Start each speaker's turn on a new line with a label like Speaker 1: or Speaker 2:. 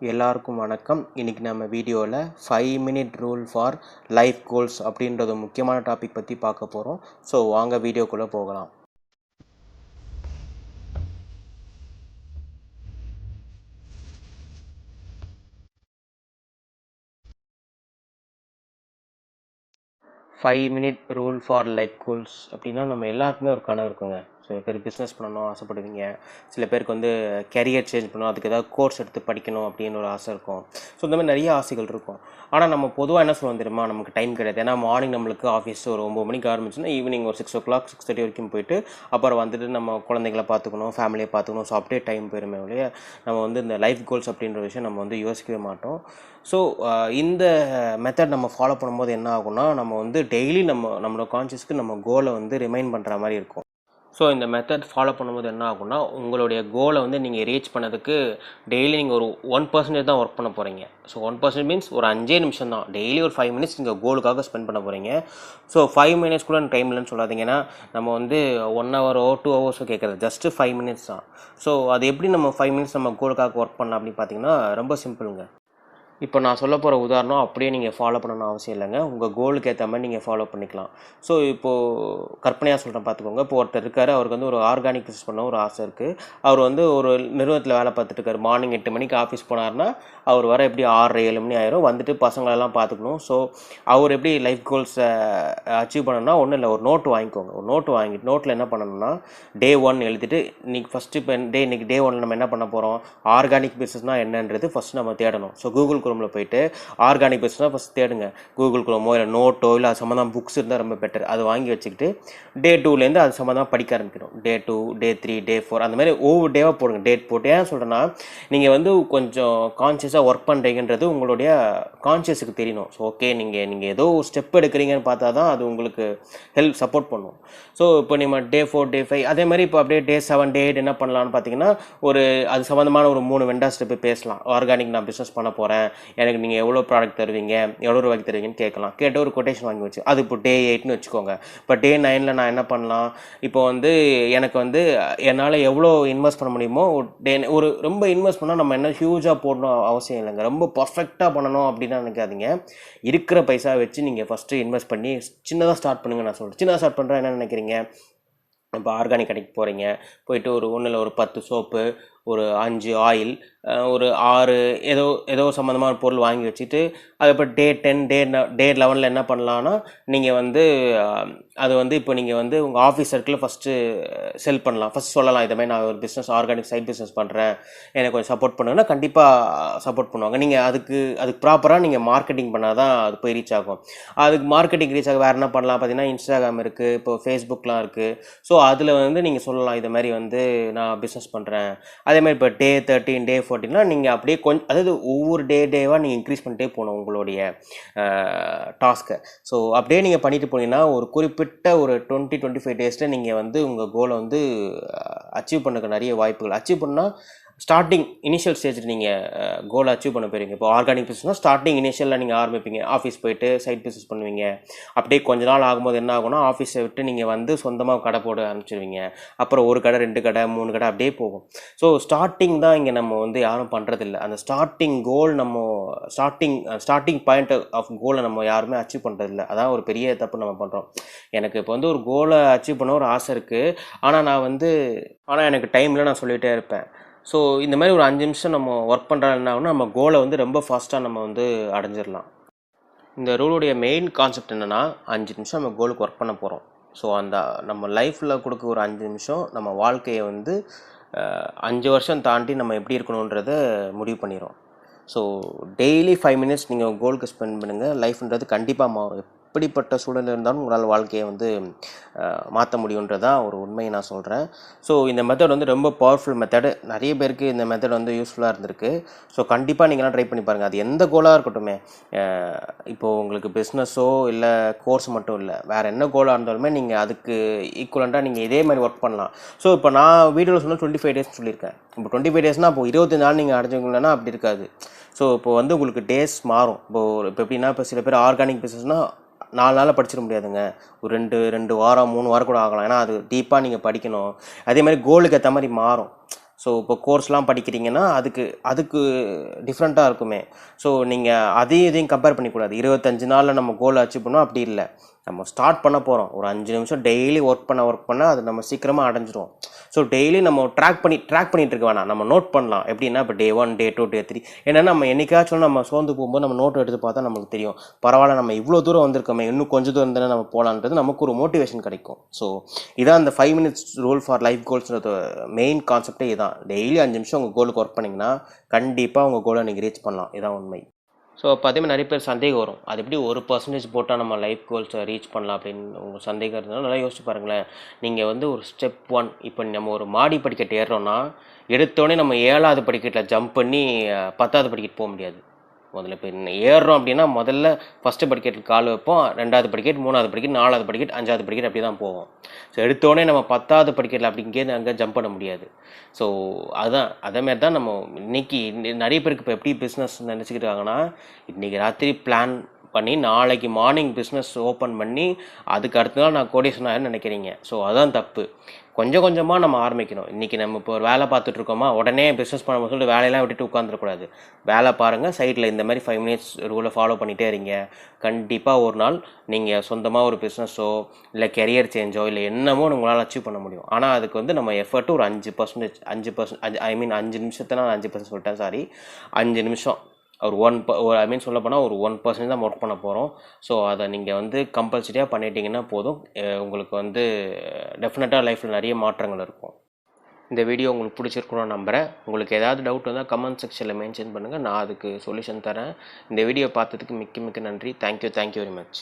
Speaker 1: எல்லாருக்கும் வணக்கம். இன்னைக்கு நம்ம வீடியோவில் 5 minute rule for life goals அப்படின்றது முக்கியமான டாபிக் பற்றி பார்க்க போகிறோம். ஸோ வாங்க வீடியோக்குள்ளே போகலாம். Five minute rule for life goals அப்படின்னா நம்ம எல்லாருக்குமே ஒரு கனவு இருக்குங்க. சில பேர் பிஸ்னஸ் பண்ணணும் ஆசைப்படுவீங்க, சில பேருக்கு வந்து கேரியர் சேஞ்ச் பண்ணணும், அதுக்கு ஏதாவது கோர்ஸ் எடுத்து படிக்கணும் அப்படின்னு ஒரு ஆசை இருக்கும். ஸோ இந்த மாதிரி நிறைய ஆசைகள் இருக்கும். ஆனால் நம்ம பொதுவாக என்ன சொல்லுவோம் தெரியுமா, நமக்கு டைம் கிடையாது. ஏன்னா மார்னிங் நம்மளுக்கு ஆஃபீஸ் ஒரு 9 மணிக்கு ஆரம்பிச்சுன்னா ஈவினிங் ஒரு 6 o'clock 6:30 வரைக்கும் போயிட்டு அப்புறம் வந்துட்டு நம்ம குழந்தைங்களை பார்த்துக்கணும், ஃபேமிலியை பார்த்துக்கணும். ஸோ அப்படியே டைம் போயிருமே ஒழிய நம்ம வந்து இந்த லைஃப் கோல்ஸ் அப்படின்ற விஷயம் நம்ம வந்து யோசிக்கவே மாட்டோம். ஸோ இந்த மெத்தட் நம்ம ஃபாலோ பண்ணும்போது என்ன ஆகும்னா, நம்ம வந்து டெய்லி நம்மளோட கான்ஷியஸ்க்கு நம்ம கோலை வந்து ரிமைண்ட் பண்ணுற மாதிரி இருக்கும். ஸோ இந்த மெத்தட் ஃபாலோ பண்ணும்போது என்ன ஆகும்னா, உங்களுடைய கோலை வந்து நீங்கள் ரீச் பண்ணதுக்கு டெய்லி நீங்கள் ஒரு 1% தான் ஒர்க் பண்ண போகிறீங்க. ஸோ 1% மீன்ஸ் ஒரு 5 நிமிஷம் தான். டெய்லி ஒரு 5 minutes நீங்கள் கோலுக்காக ஸ்பெண்ட் பண்ண போகிறீங்க. ஸோ 5 minutes கூட டைம் இல்லைன்னு சொல்லாதீங்கன்னா, நம்ம வந்து 1 hour 2 hours கேட்குறது ஜஸ்ட்டு 5 minutes தான். ஸோ அது எப்படி நம்ம 5 minutes நம்ம கோலுக்காக ஒர்க் பண்ணலாம் அப்படின்னு பார்த்தீங்கன்னா, ரொம்ப சிம்பிளுங்க. இப்போ நான் சொல்ல போகிற உதாரணம் அப்படியே நீங்கள் ஃபாலோ பண்ணணும்னு அவசியம் இல்லைங்க. உங்கள் கோலுக்கு ஏற்ற மாதிரி நீங்கள் ஃபாலோ பண்ணிக்கலாம். ஸோ இப்போது கற்பனையாக சொல்கிறேன் பார்த்துக்கோங்க. இப்போ ஒருத்தர் இருக்கார், அவருக்கு வந்து ஒரு ஆர்கானிக் பிஸ்னஸ் பண்ண ஒரு ஆசை இருக்குது. அவர் வந்து ஒரு நிறுவனத்தில் வேலை பார்த்துட்டு இருக்காரு. மார்னிங் 8 மணிக்கு ஆஃபீஸ் போனார்னா அவர் வர எப்படி 6-7 மணி ஆயிரும். வந்துட்டு பசங்களெல்லாம் பார்த்துக்கணும். ஸோ அவர் எப்படி லைஃப் கோல்ஸை அச்சீவ் பண்ணணும்னா, ஒன்றும் இல்லை, ஒரு நோட்டு வாங்கிக்கோங்க. ஒரு நோட்டு வாங்கிட்டு நோட்டில் என்ன பண்ணணும்னா, டே 1 எழுதிட்டு இன்றைக்கி ஃபஸ்ட்டு இப்போ இன்னைக்கு டே 1 நம்ம என்ன பண்ண போகிறோம், ஆர்கானிக் பிஸ்னஸ்னால் என்னன்றது ஃபஸ்ட்டு நம்ம தேடணும். ஸோ கூகுள் குரோமில் போயிட்டு ஆர்கானிக் பிஸ்னஸ் ஃபஸ்ட் தேடுங்க. கூகுள் குரோமோ இல்லை நோட்டோ இல்லை அது சம்மந்தம் புக்ஸ் இருந்தால் ரொம்ப பெட்டர். அது வாங்கி வச்சுக்கிட்டு டே 2லேருந்து அது சம்மந்தமாக படிக்க ஆரம்பிக்கணும். டே 2, டே 3, டே 4 அந்த மாதிரி ஒவ்வொரு டேவாக போடுங்க. டேட் போட்டு ஏன் சொல்கிறேன்னா, நீங்கள் வந்து கொஞ்சம் கான்ஷியஸாக ஒர்க் பண்ணுறீங்கன்றது உங்களுடைய கான்ஷியஸுக்கு தெரியணும். ஸோ ஓகே, நீங்கள் ஏதோ ஒரு ஸ்டெப் எடுக்கிறீங்கன்னு பார்த்தா தான் அது உங்களுக்கு சப்போர்ட் பண்ணும். ஸோ இப்போ நம்ம டே 4, டே 5 அதே மாதிரி இப்போ அப்படியே டே 7, டே 8 என்ன பண்ணலான்னு பார்த்தீங்கன்னா, அது சம்மந்தமான ஒரு 3 வெண்டார்ஸ்ட்டு போய் பேசலாம். ஆர்கானிக் நான் பிஸ்னஸ் பண்ண போகிறேன், எனக்கு நீங்கள் எவ்வளோ ப்ராடக்ட் தருவீங்க, எவ்வளோ ரூபாய்க்கு தருவீங்கன்னு கேட்கலாம். கேட்டு ஒரு கொட்டேஷன் வாங்கி வச்சு அது இப்போ டே 8ன்னு வச்சுக்கோங்க. இப்போ டே 9ல் நான் என்ன பண்ணலாம், இப்போ வந்து எனக்கு வந்து என்னால் எவ்வளோ இன்வெஸ்ட் பண்ண முடியுமோ ஒரு ரொம்ப இன்வெஸ்ட் பண்ணால் நம்ம என்ன ஹியூஜாக போடணும் அவசியம் இல்லைங்க. ரொம்ப பர்ஃபெக்டாக பண்ணணும் அப்படின்னு நினைக்காதீங்க. இருக்கிற பைசா வச்சு நீங்கள் ஃபஸ்ட்டு இன்வெஸ்ட் பண்ணி சின்னதாக ஸ்டார்ட் பண்ணுங்க. நான் சொல்கிறேன் சின்னதாக ஸ்டார்ட் பண்ணுறேன் என்ன நினைக்கிறீங்க, இப்போ ஆர்கானிக் கடைக்கு போகிறீங்க, போயிட்டு ஒன்றில் ஒரு 10 சோப்பு, ஒரு 5 ஆயில், ஒரு 6 ஏதோ சம்மந்தமான பொருள் வாங்கி வச்சுட்டு அதுக்கப்புறம் டே 10, டே 11ல் என்ன பண்ணலான்னா, நீங்கள் வந்து அது வந்து இப்போ நீங்கள் வந்து உங்கள் ஆஃபீஸ் சர்க்கிளில் ஃபஸ்ட்டு செல் பண்ணலாம். ஃபஸ்ட் சொல்லலாம், இதை மாதிரி நான் ஒரு பிஸ்னஸ் ஆர்கானிக் சைட் பிஸ்னஸ் பண்ணுறேன், எனக்கு கொஞ்சம் சப்போர்ட் பண்ணுங்கன்னா கண்டிப்பாக சப்போர்ட் பண்ணுவாங்க. நீங்கள் அதுக்கு ப்ராப்பராக நீங்கள் மார்க்கெட்டிங் பண்ணால் தான் அது போய் ரீச் ஆகும். அதுக்கு மார்க்கெட்டிங் ரீச் ஆக வேறு என்ன பண்ணலாம் பார்த்தீங்கன்னா, இன்ஸ்டாகிராம் இருக்குது, இப்போ ஃபேஸ்புக்லாம் இருக்குது. ஸோ அதில் வந்து நீங்கள் சொல்லலாம், இதை மாதிரி வந்து நான் பிஸ்னஸ் பண்ணுறேன். அதே மாதிரி இப்போ டே 13, டே 14னா நீங்கள் அப்படியே அதாவது ஒவ்வொரு டேவாக நீங்கள் இன்க்ரீஸ் பண்ணிட்டே போகணும் உங்களுடைய டாஸ்க்கை. ஸோ அப்படியே நீங்கள் பண்ணிட்டு போனீங்கன்னா ஒரு குறிப்பிட்ட ஒரு 20-25 டேஸில் நீங்கள் வந்து உங்கள் கோலை வந்து அச்சீவ் பண்ணுறதுக்கு நிறைய வாய்ப்புகள். அச்சீவ் பண்ணால் ஸ்டார்டிங் இனிஷியல் ஸ்டேஜில் நீங்கள் கோலை அச்சீவ் பண்ண போயிருங்க. இப்போ ஆர்கானிக் பிஸ்னஸ்னால் ஸ்டார்டிங் இனிஷியலில் நீங்கள் ஆரம்பிப்பீங்க, ஆஃபீஸ் போயிட்டு சைட் பிஸ்னஸ் பண்ணுவீங்க. அப்படியே கொஞ்ச நாள் ஆகும்போது என்ன ஆகும்னா, ஆஃபீஸை விட்டு நீங்கள் வந்து சொந்தமாக கடை போட ஆரம்பிச்சிருவீங்க. அப்புறம் 1 கடை 2 கடை 3 கடை அப்படியே போகும். ஸோ ஸ்டார்டிங் தான் இங்கே நம்ம வந்து யாரும் பண்ணுறதில்ல. அந்த starting goal starting point of கோலை நம்ம யாருமே அச்சீவ் பண்ணுறதில்ல. அதான் ஒரு பெரிய தப்பு நம்ம பண்ணுறோம். எனக்கு இப்போ வந்து ஒரு கோலை அச்சீவ் பண்ண ஒரு ஆசை இருக்குது, ஆனால் எனக்கு டைமில் நான் சொல்லிகிட்டே இருப்பேன். ஸோ இந்த மாதிரி ஒரு 5 நிமிஷம் நம்ம ஒர்க் பண்ணுறதுனா நம்ம கோலை வந்து ரொம்ப ஃபாஸ்ட்டாக நம்ம வந்து அடைஞ்சிடலாம். இந்த ரூலுடைய மெயின் கான்செப்ட் என்னென்னா, 5 நிமிஷம் நம்ம கோலுக்கு ஒர்க் பண்ண போகிறோம். ஸோ அந்த நம்ம லைஃப்பில் கொடுக்க ஒரு 5 நிமிஷம் நம்ம வாழ்க்கையை வந்து 5 வருஷம் தாண்டி நம்ம எப்படி இருக்கணுன்றத முடிவு பண்ணிடும். ஸோ டெய்லி 5 minutes நீங்கள் கோலுக்கு ஸ்பெண்ட் பண்ணுங்கள். லைஃப்ன்றது கண்டிப்பாக மாறும். எப்படிப்பட்ட சூழல் இருந்தாலும் உங்களால் வாழ்க்கையை வந்து மாற்ற முடியுன்றதான் ஒரு உண்மையை நான் சொல்கிறேன். ஸோ இந்த மெத்தட் வந்து ரொம்ப பவர்ஃபுல் மெத்தடு. நிறைய பேருக்கு இந்த மெத்தட் வந்து யூஸ்ஃபுல்லாக இருந்திருக்கு. ஸோ கண்டிப்பாக நீங்களாம் ட்ரை பண்ணி பாருங்கள். அது எந்த கோலாக இருக்கட்டுமே, இப்போது உங்களுக்கு பிஸ்னஸோ இல்லை கோர்ஸ் மட்டும் இல்லை, வேறு என்ன கோலாக இருந்தாலுமே நீங்கள் அதுக்கு ஈக்குவலண்ட்டாக நீங்கள் இதே மாதிரி ஒர்க் பண்ணலாம். ஸோ இப்போ நான் வீடியோவில் சொன்னால் 25 டேஸ் சொல்லியிருக்கேன். இப்போ 25 டேஸ்னால் இப்போ 25 நாள் நீங்கள் அடைஞ்சிங்கன்னா அப்படி இருக்காது. ஸோ இப்போ வந்து உங்களுக்கு டேஸ் மாறும். இப்போ எப்படின்னா, இப்போ சில பேர் ஆர்கானிக் பிஸ்னஸ்னால் 4 நாளில் படிச்சிட முடியாதுங்க. ஒரு 2 வாரம் 3 வாரம் கூட ஆகலாம். ஏன்னா அது டீப்பாக நீங்கள் படிக்கணும். அதே மாதிரி கோலுக்கு ஏற்ற மாதிரி மாறும். ஸோ ஸோ இப்போ கோர்ஸ்லாம் படிக்கிறீங்கன்னா அதுக்கு அதுக்கு டிஃப்ரெண்ட்டாக இருக்குமே. ஸோ நீங்கள் அதையும் இதையும் கம்பேர் பண்ணிக்கூடாது. 25 நாளில் நம்ம கோல் அச்சீவ் பண்ணோம் அப்படி இல்லை. நம்ம ஸ்டார்ட் பண்ண போகிறோம். ஒரு 5 நிமிஷம் டெய்லி ஒர்க் பண்ண அது நம்ம சீக்கிரமாக அடைஞ்சிரும். ஸோ டெய்லி நம்ம ட்ராக் பண்ணிட்டு இருக்க வேணாம். நம்ம நோட் பண்ணலாம். எப்படின்னா இப்போ Day 1 Day 2 Day 3 ஏன்னா நம்ம என்னைக்காச்சும் நம்ம சோர்ந்து போகும்போது நம்ம நோட் எடுத்து பார்த்தா நமக்கு தெரியும், பரவாயில்ல நம்ம இவ்வளோ தூரம் வந்திருக்கோமே, இன்னும் கொஞ்சம் தூரம் இருந்தாலும் நம்ம போகலான்றது நமக்கு ஒரு மோட்டிவேஷன் கிடைக்கும். ஸோ இதான் அந்த 5 minutes ரூல் ஃபார் லைஃப் கோல்ஸ்ன்றது மெயின் கான்செப்டே இதுதான். டெய்லி 5 நிமிஷம் உங்கள் கோலுக்கு ஒர்க் பண்ணிங்கன்னா கண்டிப்பாக உங்கள் கோலை நீங்கள் ரீச் பண்ணலாம். இதான் உண்மை. ஸோ அப்போ அதேமாதிரி நிறைய பேர் சந்தேகம் வரும், அது எப்படி 1% போட்டால் நம்ம லைஃப் கோல்ஸை ரீச் பண்ணலாம் அப்படின்னு உங்கள் சந்தேகம் இருந்தாலும் நல்லா யோசிச்சு பாருங்களேன். நீங்கள் வந்து ஒரு ஸ்டெப் 1, இப்போ நம்ம ஒரு மாடி படிக்கட்டு ஏறுறோன்னா எடுத்தோடனே நம்ம 7வது படிக்கட்டில் ஜம்ப் பண்ணி 10வது படிக்கட்டு போக முடியாது. முதல்ல இப்போ ஏறுறோம் அப்படின்னா முதல்ல ஃபஸ்ட்டு படிக்கட்டில் கால் வைப்போம், 2வது படிக்கட், 3வது படிக்கட், 4வது படிக்கட், 5வது படிக்கட் அப்படி தான் போவோம். ஸோ எடுத்தோடனே நம்ம 10வது படிக்கட்டில் அப்படி இங்கேருந்து அங்கே ஜம்ப் பண்ண முடியாது. ஸோ அதுதான் அதேமாரி தான் நம்ம இன்றைக்கி நிறைய பேருக்கு இப்போ எப்படி பிஸ்னஸ் நினச்சிக்கிட்டு இருக்காங்கன்னா, இன்றைக்கி ராத்திரி பிளான் பண்ணி நாளைக்கு மார்னிங் பிஸ்னஸ் ஓப்பன் பண்ணி அதுக்கு அடுத்த நாள் நான் கோடீஸ்வரன் ஆயிடும்னு நினைக்கிறீங்க. ஸோ அதுதான் தப்பு. கொஞ்சம் கொஞ்சமாக நம்ம ஆரம்பிக்கணும். இன்றைக்கி நம்ம இப்போ ஒரு வேலை பார்த்துட்ருக்கோமா, உடனே பிஸ்னஸ் பண்ண சொல்லிட்டு வேலையெல்லாம் விட்டுட்டு உட்காந்துருக்கூடாது. வேலை பாருங்கள், சைடில் இந்த மாதிரி 5 minutes ரூலை ஃபாலோ பண்ணிகிட்டே இருங்க. கண்டிப்பாக ஒரு நாள் நீங்கள் சொந்தமாக ஒரு பிஸ்னஸோ இல்லை கெரியர் சேஞ்சோ இல்லை என்னமோ உங்களால் அச்சீவ் பண்ண முடியும். ஆனால் அதுக்கு வந்து நம்ம எஃபர்ட்டு ஒரு 5% ஐ மீன் 5 நிமிஷத்தை நான் 5% சொல்லிட்டேன், சாரி, 5 நிமிஷம் ஒரு சொல்ல போனால் ஒரு 1% தான் ஒர்க் பண்ண போகிறோம். ஸோ அதை நீங்கள் வந்து கம்பல்சரியாக பண்ணிட்டீங்கன்னா போதும். உங்களுக்கு வந்து டெஃபினட்டாக லைஃப்பில் நிறைய மாற்றங்கள் இருக்கும். இந்த வீடியோ உங்களுக்கு பிடிச்சிருக்கணும்னு நம்புகிறேன். உங்களுக்கு ஏதாவது டவுட் வந்தால் கமெண்ட் செக்ஷனில் மென்ஷன் பண்ணுங்கள், நான் அதுக்கு சொல்யூஷன் தரேன். இந்த வீடியோ பார்த்ததுக்கு மிக்க நன்றி. Thank you very much.